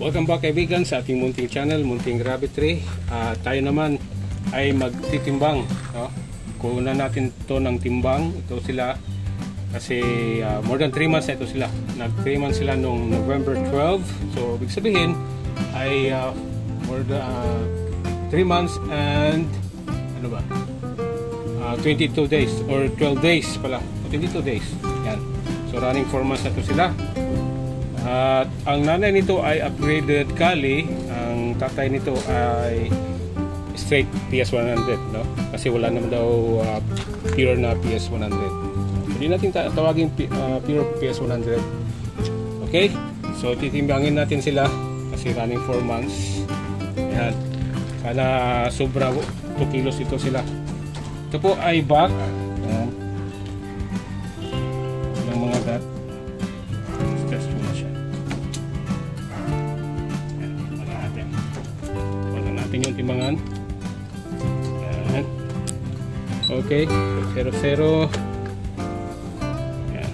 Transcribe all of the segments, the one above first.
Welcome back kaibigan sa ating munting channel, Munting Rabbitry. Tayo naman ay magtitimbang, no? Kunan natin to ng timbang. Ito sila kasi more than 3 months na ito sila. Nag 3 months sila noong November 12. So ibig sabihin ay more than 3 months and 22 days or 12 days pala. 22 days. Yan. So running 4 months na ito sila. At ang nanay nito ay upgraded Kali, ang tatay nito ay straight PS100, no? Kasi wala naman daw pure na PS100. Hindi natin tawagin pure PS100. Okay? So titimbangin natin sila kasi running 4 months. Ayan. Sana sobra 2 kilos ito sila. Ito po ay back. Ayan. Ng mga dat. Yung timbangan. Ayan. Okay, 0-0. Ayan.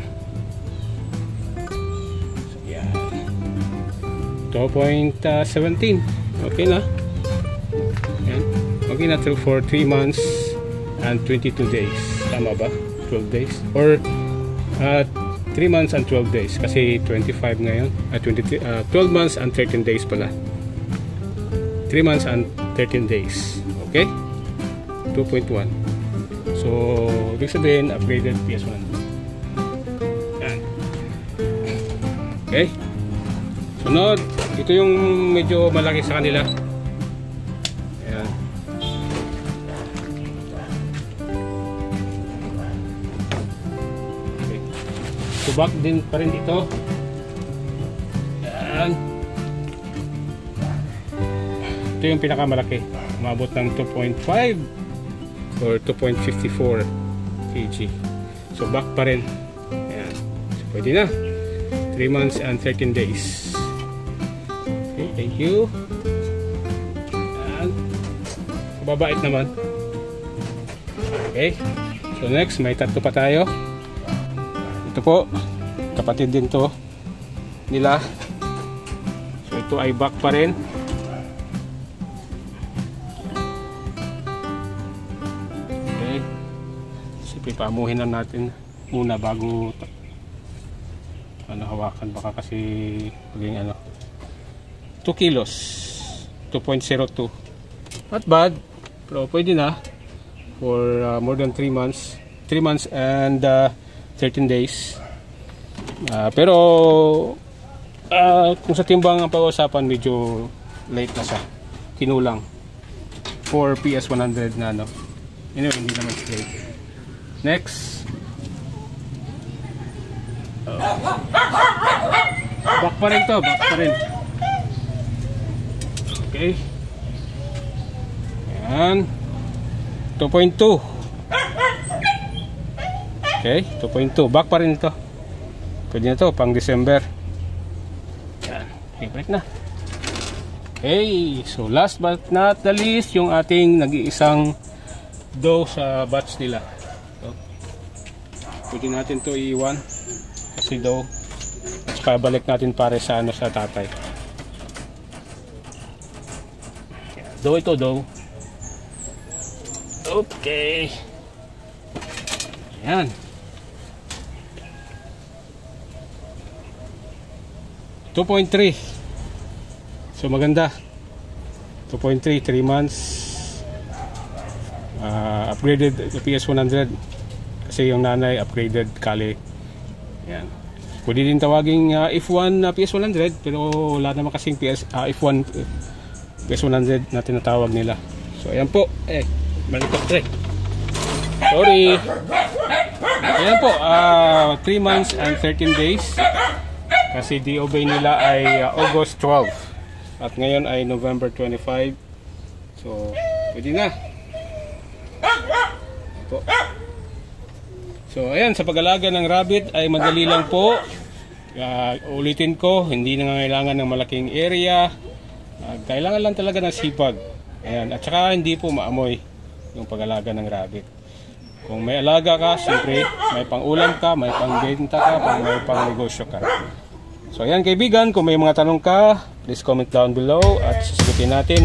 So, ayan. 2.17. Okay na. Ayan. Okay na for 3 months and 22 days. Tama ba? 12 days? Or 3 months and 12 days. Kasi 25 ngayon. 12 months and 13 days pala. 3 months and 13 days. Okay? 2.1. So, ibig sabihin, upgraded PS100. Yan. Okay? Sunod, ito yung medyo malaki sa kanila. Ayan. Okay. Subak din pa rin dito. Ayan. Ito yung pinakamalaki, umabot ng 2.5 or 2.54 kg. So back pa rin. Ayan. So pwede na. 3 months and 13 days. Okay, thank you. Ayan. Babait naman. Okay. So next, may tatlo pa tayo. Ito po, kapatid din to nila. So ito ay back pa rin. Pamuhin na natin muna bago hawakan, baka kasi maging 2 kilos 2.02. not bad, pero pwede na for more than 3 months and 13 days. Pero kung sa timbang ang pag-uusapan, medyo late na siya, kinulang for PS100 na anyway, hindi naman straight. Next. Back pa rin to, back pa rin. Okay. Ayan. 2.2. Okay, 2.2. Back pa rin ito. Pwede na to, pang December. Ayan. Okay, break na. Okay, so last but not the least, yung ating nag-iisang dough sa batch nila. Pwede natin to iiwan kasi daw at pabalik natin pare sa sa tatay. Daw ito daw. Okay. Ayan. 2.3. So maganda. 2.3, 3 months. Upgraded the PS100. Kasi yung nanay upgraded Kali. Yan. Pwede din tawaging F1 PS100, pero wala naman kasing F1 PS100 na tinatawag nila. So ayan po. Malikot sorry. Ayan po, 3 months and 13 days. Kasi DOB nila ay August 12. At ngayon ay November 25. So pwede na. Po. So ayan, sa pag-alaga ng rabbit ay madali lang po. Ulitin ko, hindi nangangailangan ng malaking area. Kailangan lang talaga ng sipag. Ayan, at saka hindi po maamoy yung pag-alaga ng rabbit. Kung may alaga ka, siyempre may pang-ulam ka, may pang-benta ka, may pang-negosyo ka. So ayan kaibigan, kung may mga tanong ka, please comment down below at sasagutin natin.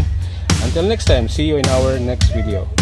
Until next time, see you in our next video.